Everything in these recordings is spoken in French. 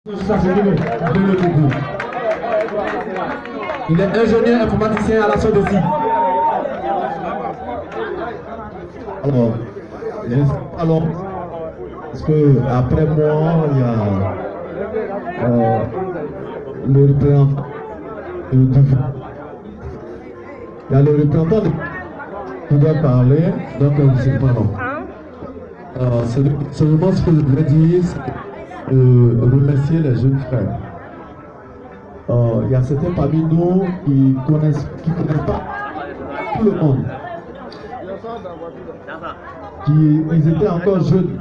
Ça, c'est de le début. Il est ingénieur informaticien à la SODECI. Alors, parce que après moi, il y a le représentant qui doit parler, donc c'est pas long. Seulement ce que je voulais dire, c'est remercier les jeunes frères. Il y a certains parmi nous qui connaissent pas tout le monde. Ils étaient encore jeunes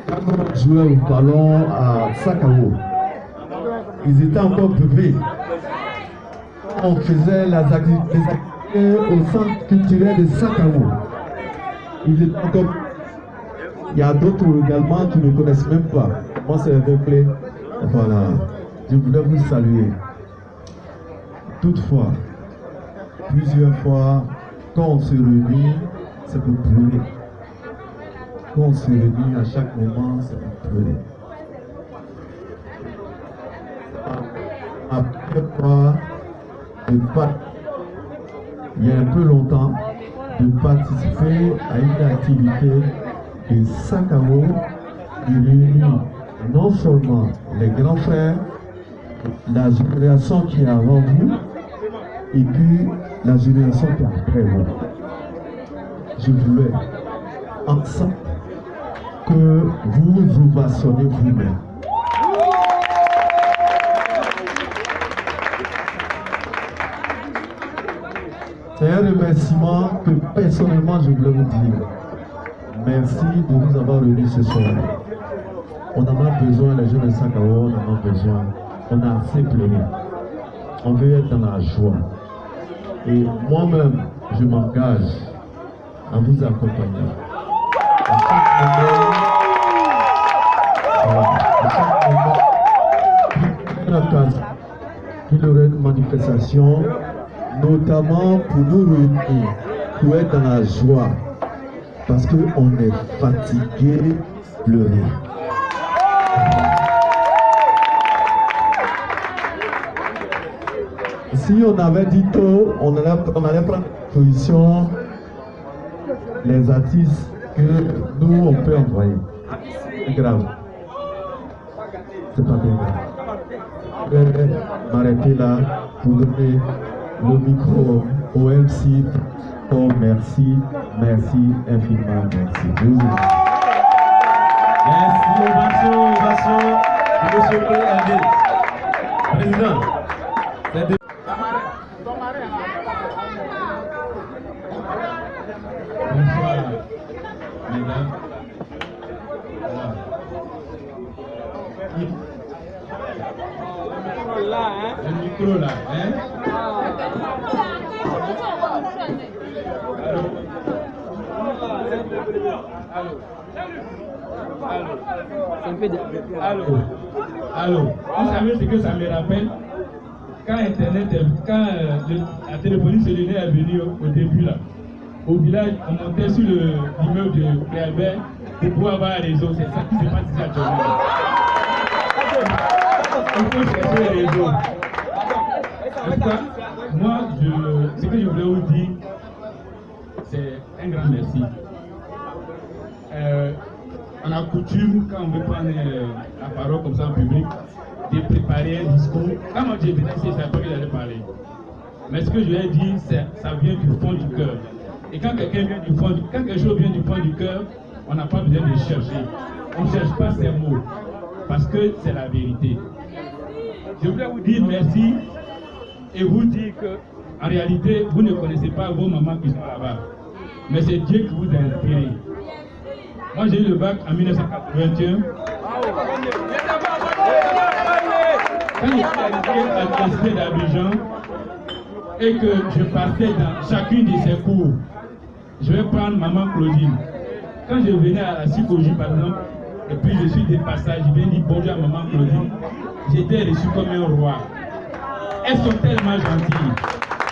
quand on jouait au ballon à Sakao. Ils étaient encore bébés. On faisait les activités au centre culturel de Sakao. Ils étaient encore. Il y a d'autres également qui ne me connaissent même pas. Moi, c'est un plaît. Voilà. Je voulais vous saluer. Toutefois, plusieurs fois, quand on se réunit, c'est pour pleurer. Quand on se réunit à chaque moment, c'est pour pleurer. Après quoi, il y a un peu longtemps, de participer à une activité de Sakao qui réunit non seulement les grands frères, la génération qui est avant vous, et puis la génération qui est après vous. Je voulais ensemble que vous ovationnez vous-même. C'est un remerciement que personnellement je voulais vous dire. Merci de nous avoir réunis ce soir. On en a besoin, les jeunes de Sakao, on en a besoin. On a assez pleuré. On veut être dans la joie. Et moi-même, je m'engage à vous accompagner. À chaque moment, il y aura une manifestation, notamment pour nous réunir, pour être dans la joie. Parce qu'on est fatigué de pleurer. Si on avait dit tôt, on allait prendre position les artistes que nous on peut envoyer. C'est grave. C'est pas bien grave. Je vais m'arrêter là pour donner le micro au MC. Oh, merci infiniment, merci. Merci, Obasso, monsieur PLD. Président. Bonsoir, mesdames. Le micro là, hein? Allô. Vous savez ce que ça me rappelle? Quand la téléphonie cellulaire est venue au début là, au village, on montait sur l'immeuble de Albert pour pouvoir avoir un réseau. C'est ça qui se passe ici actuellement. Il faut chercher les réseaux. Moi, ce que je voulais vous dire, c'est un grand merci. On a coutume, quand on veut prendre la parole comme ça en public, de préparer un discours. Quand moi j'ai venu ici, c'est pas que j'allais parler. Mais ce que je vais dire, ça vient du fond du cœur. Et quand quelque chose vient du fond du cœur, on n'a pas besoin de chercher. On ne cherche pas ces mots, parce que c'est la vérité. Je voulais vous dire merci et vous dire que, en réalité, vous ne connaissez pas vos mamans qui sont là-bas. Mais c'est Dieu qui vous a inspiré. Moi, j'ai eu le bac en 1981. Quand je suis arrivé à l'université d'Abidjan et que je partais dans chacune de ses cours, je vais prendre maman Claudine. Quand je venais à la psychologie, par exemple, et puis je suis des passages, je viens dire bonjour à maman Claudine, j'étais reçu comme un roi. Elles sont tellement gentilles.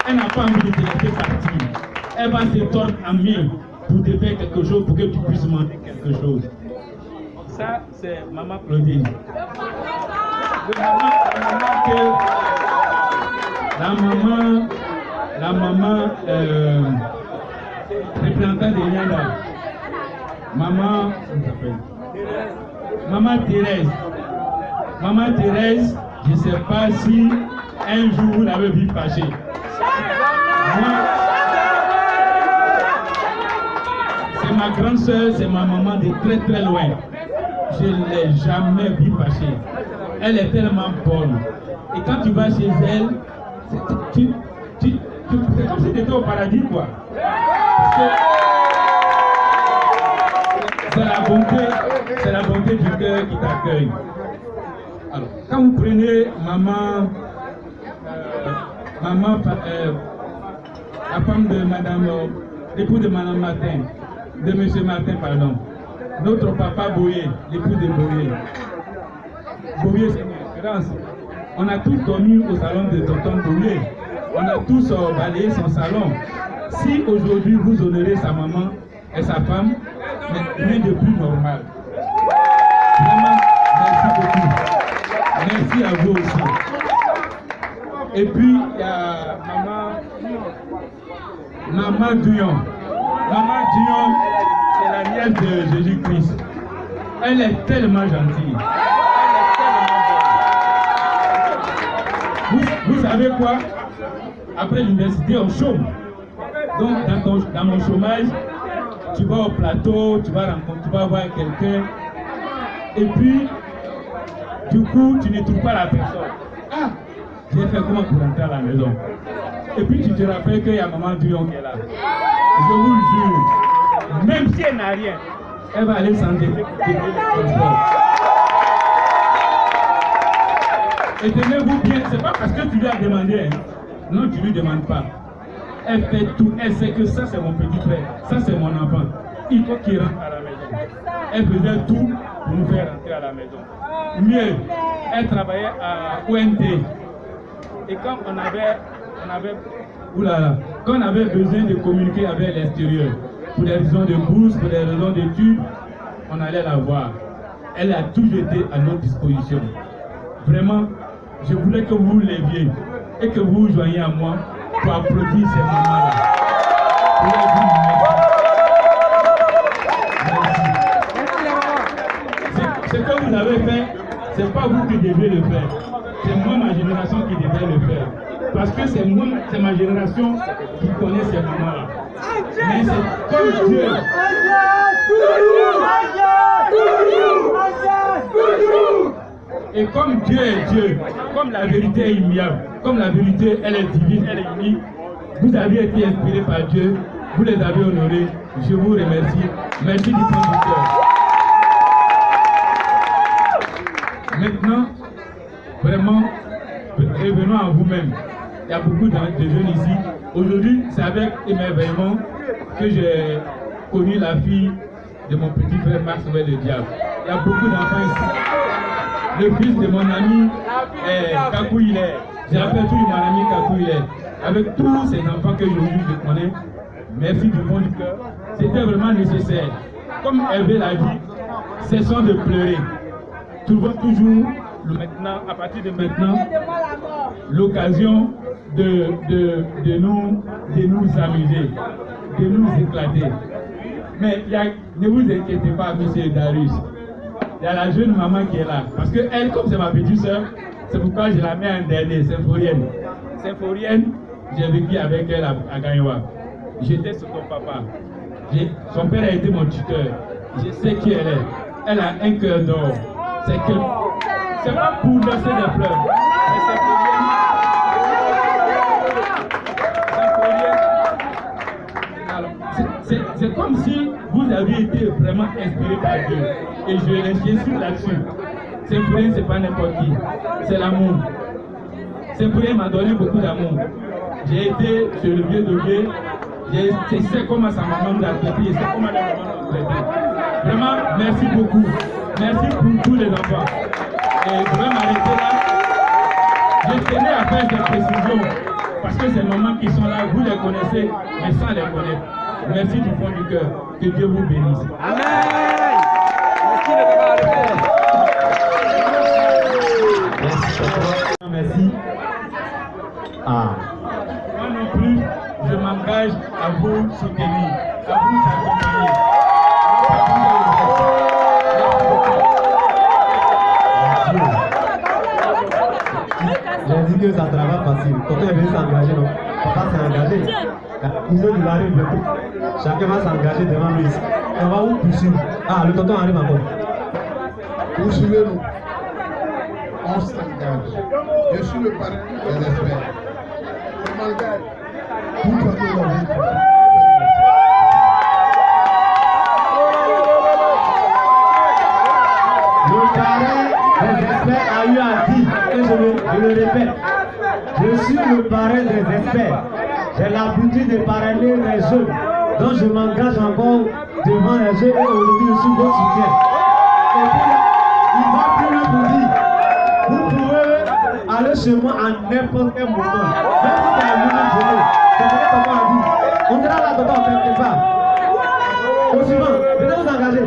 Elle n'a pas envie de te laisser partir. Elle va se tordre en mille pour te faire quelque chose, pour que tu puisses manger quelque chose. Ça, c'est maman Claudine. La maman représentante de Nyanda. Maman, comment s'appelle? Maman Thérèse. Maman Thérèse, je ne sais pas si un jour vous l'avez vu fâcher. C'est ma grande soeur, c'est ma maman de très très loin. Je ne l'ai jamais vue fâcher. Elle est tellement bonne. Et quand tu vas chez elle, c'est comme si tu étais au paradis, quoi. C'est la bonté du cœur qui t'accueille. Alors, quand vous prenez la femme de madame, l'époux de madame Martin, de monsieur Martin, pardon, notre papa Boyer, l'époux de Boyer. Boyer, c'est une référence. On a tous dormi au salon de tonton Boyer. On a tous balayé son salon. Si aujourd'hui vous honorez sa maman et sa femme, rien de plus normal. Vraiment, merci beaucoup. Merci à vous aussi. Et puis, il y a Maman Duyon. Maman Duyon, c'est la nièce de Jésus-Christ. Elle est tellement gentille. Vous savez quoi? Après l'université, on chôme. Donc, dans mon chômage, tu vas au plateau, tu vas voir quelqu'un. Et puis, du coup, tu ne trouves pas la personne. Ah, j'ai fait comment pour rentrer à la maison? Et puis, tu te rappelles qu'il y a maman Duyon qui est là. Je vous jure, même si elle n'a rien, elle va aller s'en défendre. Et tenez-vous bien, c'est pas parce que tu lui as demandé, hein. Non, tu ne lui demandes pas. Elle fait tout, elle sait que ça c'est mon petit frère, ça c'est mon enfant. Il faut qu'il rentre à la maison. Elle faisait tout pour nous faire rentrer à la maison. Mieux, elle travaillait à ONT. Et quand on avait besoin de communiquer avec l'extérieur, pour des raisons de bourse, pour des raisons d'études, on allait la voir. Elle a toujours été à notre disposition. Vraiment, je voulais que vous leviez et que vous vous joigniez à moi pour applaudir ces mamans-là. Merci. Ce que vous avez fait, ce n'est pas vous qui devez le faire. C'est moi, ma génération, qui devait le faire. Parce que c'est moi, c'est ma génération qui connaît ces mamans-là. Mais c'est comme Dieu. Et comme Dieu est Dieu, comme la vérité est immuable, comme la vérité elle est divine, elle est unique, vous avez été inspirés par Dieu, vous les avez honorés, je vous remercie. Merci du fond du cœur. Maintenant, vraiment, revenons à vous-même. Il y a beaucoup de jeunes ici. Aujourd'hui, c'est avec émerveillement que j'ai connu la fille de mon petit frère Maxwell le Diable. Il y a beaucoup d'enfants ici. Le fils de mon ami Kakou Hilaire. J'appelle toujours mon ami Kakou Hilaire. Avec tous ces enfants que aujourd'hui je connais, merci du fond du cœur. C'était vraiment nécessaire. Comme Hervé l'a dit, cessons de pleurer. Trouvons toujours, maintenant, à partir de maintenant, l'occasion de nous amuser, de nous éclater. Mais ne vous inquiétez pas, monsieur Darius. Il y a la jeune maman qui est là. Parce que elle, comme c'est ma petite soeur, c'est pourquoi je la mets en dernier, Symphorienne. Symphorienne, j'ai vécu avec elle à Gagnoa. J'étais sur son papa. Son père a été mon tuteur. Je sais qui elle est. Elle a un cœur d'or. C'est pas pour danser des fleurs. Mais c'est comme si vous aviez été vraiment inspiré par Dieu. Et j'insiste là-dessus. Symphorien, c'est pas n'importe qui. C'est l'amour. Symphorien m'a donné beaucoup d'amour. J'ai été sur le vieux dossier. Je sais comment sa maman nous a traité. Je sais comment la maman nous a traité. Vraiment, merci beaucoup. Merci pour tous les enfants. Et je vais m'arrêter là. Je tenais à faire des précisions. Parce que ces mamans qui sont là, vous les connaissez, mais sans les connaître. Merci du fond du cœur. Que Dieu vous bénisse. Amen. Merci de Merci. Ah. Moi non plus, je m'engage à vous soutenir, à vous accompagner. J'ai dit que ça travaille facile. Quand on est venu s'engager, non? Papa s'est engagé. Ils ont dit arrive bientôt. Chacun va s'engager devant lui. On va où poursuivre? Ah, le tonton arrive encore. Poursuivez-nous. On s'engage. Je suis le parrain des experts. Je m'engage. Vous prenez la vie. Le parrain des experts a eu à dire, et je le répète, je suis le parrain des experts. J'ai l'habitude de parrainer les jeunes, donc je m'engage encore devant les jeunes et aujourd'hui je suis votre soutien. Et puis, il va plus loin pour dire, vous pouvez aller chez moi à n'importe quel moment, même si c'est à une journée. C'est ce que papa a dit. On sera là dedans quelque part. Au suivant, venez vous engager.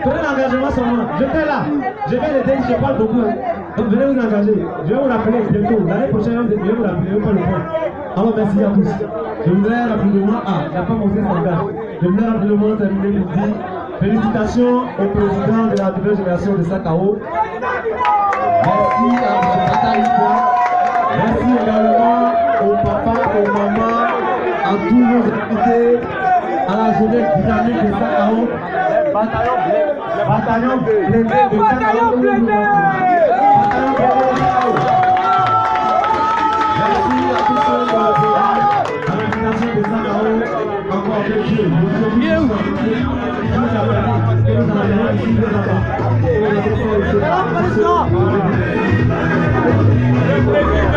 Prenez l'engagement seulement. J'étais là. Je vais les dire, je parle beaucoup. Donc venez vous engager. Je vais vous rappeler bientôt. L'année prochaine, je vais vous rappeler. Je vais pas le point. Alors merci à tous. Je voudrais rapidement. Ah, il n'y a pas mon s'engage. Je voudrais rapidement terminer pour dire félicitations au président de la nouvelle génération de Sakao. Merci à M. Tata une fois. Merci également au papa, aux mamans, à tous nos invités, à la jeunesse dynamique de Sakao. Bataillon blindé de Sakao. Merci à tous ceux qui ont été là. À l'invitation de Sakao, encore deux Dieu. Le président